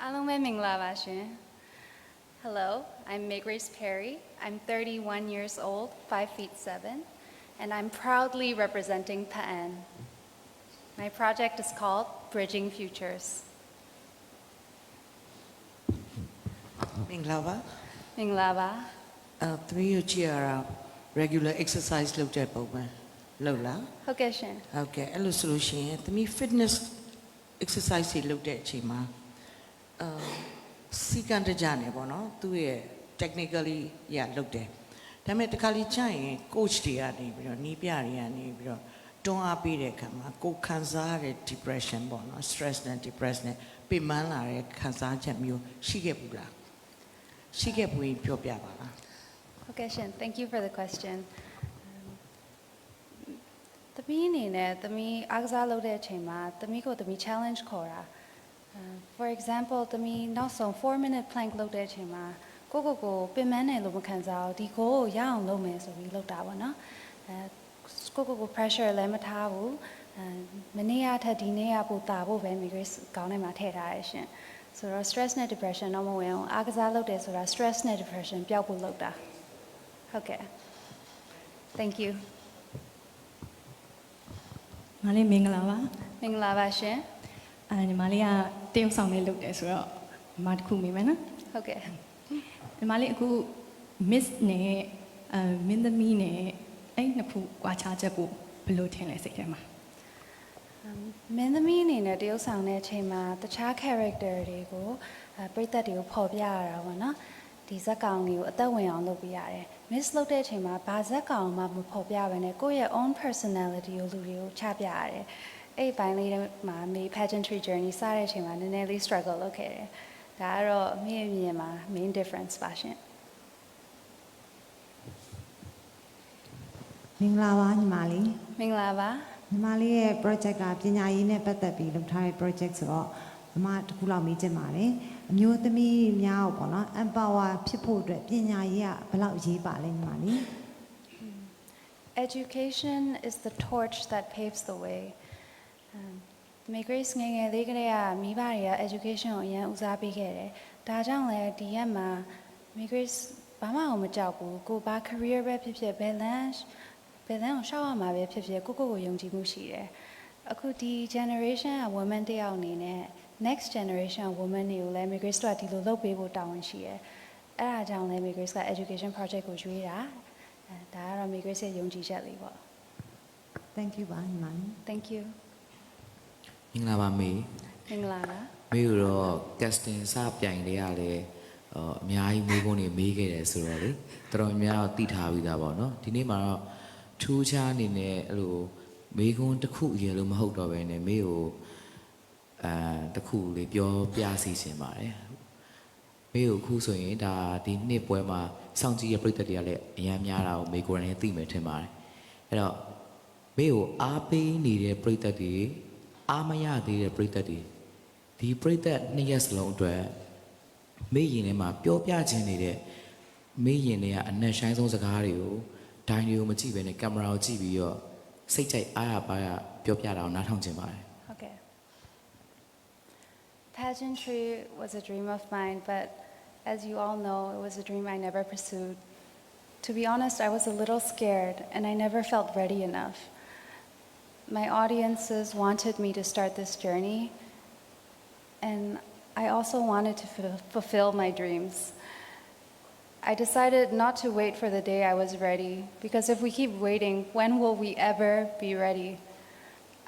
အားလုံးပဲမင်္ဂလာပါရှင် Hello, I'm May Grace Perry. I'm 31 years old, 5 feet 7, and I'm proudly representing Pa'an. My project is called Bridging Futures. မင်္ဂလာပါ မင်္ဂလာပါ သမီးတို့ကြည့်ရတာ regular exercise လုပ်တဲ့ပုံမှန်လုပ်လား ဟုတ်ကဲ့ရှင် ဟုတ်ကဲ့အဲ့လိုဆိုလို့ရှိရင်သမီး fitness exercise တွေလုပ်တဲ့အချိန်မှာစီကံတကြနေပေါ့နော်သူ့ရဲ့ technically ရလုပ်တယ်ဒါပေမဲ့တခါလေကြာရင် coach တွေကနေပြီးတော့နီးပြတွေကနေပြီးတော့တွန်းအားပေးတဲ့အခါမှာကိုယ်ခံစားရတဲ့ depression ပေါ့နော် stress နဲ့ depression နဲ့ပြင်းမန်းလာတဲ့ခံစားချက်မျိုးရှိခဲ့ဘူးလားရှိခဲ့ဘူးရင်ပြောပြပါလား ဟုတ်ကဲ့ရှင် Thank you for the question. သမီးအနေနဲ့သမီးအားကစားလုပ်တဲ့အချိန်မှာသမီးကိုသမီး challenge ခေါ်တာ For example သမီးနောက်ဆုံး4-minute plank လုပ်တဲ့အချိန်မှာကိုပင်မန်းတယ်လို့မခံစားဘူးဒီကိုရအောင်လုပ်မယ်ဆိုပြီးလုပ်တာပေါ့နော်ကို pressure လည်းမထားဘူးမနေ့ကထက်ဒီနေ့ကပိုတာဖို့ပဲ Grace ကောင်းထဲမှာထည့်ထားရရှင်ဆိုတော့ stress နဲ့ depression တော့မဝင်အောင်အားကစားလုပ်တယ်ဆိုတာ stress နဲ့ depression ပျောက်ဖို့လုပ်တာဟုတ်ကဲ့ Thank you မလေးမင်္ဂလာပါ မင်္ဂလာပါရှင် ညီမလေးကတရုတ်ဆောင်လေးလုပ်တယ်ဆိုတော့ညီမတစ်ခုမိမယ်နော် ဟုတ်ကဲ့ ညီမလေးအခု miss နဲ့မင်းသမီးနဲ့အဲ့နှစ်ခုကွာခြားချက်ကိုဘယ်လိုထင်လဲစိတ်ထဲမှာ မင်းသမီးအနေနဲ့တရုတ်ဆောင်တဲ့အချိန်မှာတခြား character တွေကိုပရိသတ်တွေကိုဖော်ပြရတာပေါ့နော်ဒီဇက်ကောင်တွေကိုအသက်ဝင်အောင်လုပ်ပြရတယ် miss လုပ်တဲ့အချိန်မှာဘာဇက်ကောင်မှမဖော်ပြဘဲနဲ့ကိုယ့်ရဲ့ own personality ကိုလူတွေကိုချပြရတယ်အဲ့ဘိုင်းလေးမှာမေ pageantry journey စတဲ့အချိန်မှာနည်းနည်းလေး struggle လုပ်ခဲ့တယ်ဒါကတော့အမြင်မှာ main difference ပါရှင် မင်္ဂလာပါညီမလေး မင်္ဂလာပါ ညီမလေးရဲ့ project ကပညာရေးနဲ့ပတ်သက်ပြီးလုပ်ထားတဲ့ project ဆိုတော့ညီမတစ်ခုလောက်မေးချင်ပါတယ်အမျိုးသမီးများကိုပေါ့နော် empower ဖြစ်ဖို့အတွက်ပညာရေးကဘယ်လောက်အရေးပါလဲညီမလေး Education is the torch that paves the way. May Grace ငယ်ငယ်လေးကလေးကမိဘတွေက education ကိုအရင်ဦးစားပေးခဲ့တယ်။ဒါကြောင့်လည်းဒီရက်မှာ May Grace ဘာမှမကြောက်ဘူး။ကိုဘာ career ပဲဖြစ်ဖြစ်ဘယ်လမ်းကိုရှောက်ရမှာပဲဖြစ်ဖြစ်ကိုယုံကြည်မှုရှိတယ်။အခုဒီ generation က women တယောက်အနေနဲ့ next generation women တွေကိုလည်း May Grace တို့ကဒီလိုလုပ်ပေးဖို့တာဝန်ရှိတယ်။အဲ့ဒါကြောင့်လည်း May Grace က education project ကိုရွေးတာ။ဒါကတော့ May Grace ရဲ့ယုံကြည်ချက်လေးပေါ့ Thank you ပါညီမလေး Thank you မင်္ဂလာပါမေ မင်္ဂလာပါ မေတို့ casting စပြိုင်တွေကလည်းအများကြီးမေးခွန်းတွေမေးခဲ့တယ်ဆိုတော့လေတော်တော်များများသိထားပြီးသားပေါ့နော်ဒီနေ့မှာတော့ထူးခြားအနေနဲ့အဲ့လိုမေးခွန်းတစ်ခုအရင်လို့မဟုတ်တော့ဘဲနဲ့မေကိုတစ်ခုလေးပြောပြစီခြင်းပါတယ်မေကိုအခုဆိုရင်ဒါဒီနှစ်ပွဲမှာစောင့်ကြည့်ရပြည်သက်တွေကလည်းအများများတာကိုမေကိုယ်တိုင်သိမယ်ထင်ပါတယ်အဲ့တော့မေကိုအားပေးနေတဲ့ပြည်သက်တွေအားမရသေးတဲ့ပြည်သက်တွေဒီပြည်သက်နှစ်ရက်စလုံးအတွက်မေရင်ထဲမှာပြောပြခြင်းနေတဲ့မေရင်တွေကအနက်ရှိုင်းဆုံးစကားတွေကိုဒိုင်းတွေကိုမကြည့်ဘဲနဲ့ကင်မရာကိုကြည့်ပြီးတော့စိတ်ကြိုက်အားရပါရပြောပြတာကိုနားထောင်ခြင်းပါတယ် Okay. Pageantry was a dream of mine, but as you all know, it was a dream I never pursued. To be honest, I was a little scared and I never felt ready enough. My audiences wanted me to start this journey, and I also wanted to fulfill my dreams. I decided not to wait for the day I was ready, because if we keep waiting, when will we ever be ready?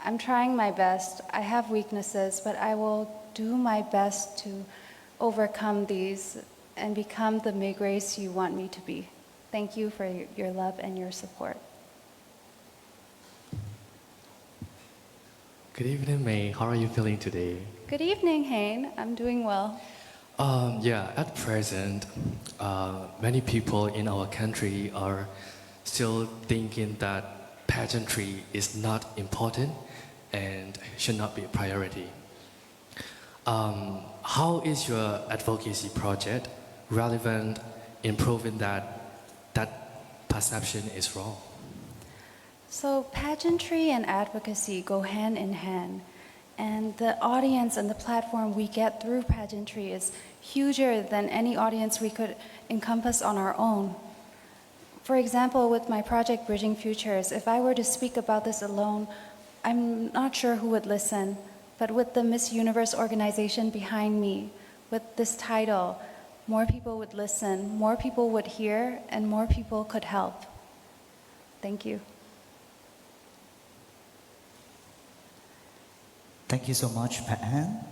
I'm trying my best. I have weaknesses, but I will do my best to overcome these and become the May Grace you want me to be. Thank you for your love and your support. Good evening, May. How are you feeling today? Good evening, Hayne. I'm doing well. At present, many people in our country are still thinking that pageantry is not important and should not be a priority. How is your advocacy project relevant in proving that perception is wrong? So pageantry and advocacy go hand in hand. And the audience and the platform we get through pageantry is huger than any audience we could encompass on our own. For example, with my project Bridging Futures, if I were to speak about this alone, I'm not sure who would listen. But with the Miss Universe organization behind me, with this title, more people would listen, more people would hear, and more people could help. Thank you. Thank you so much, Pat Han.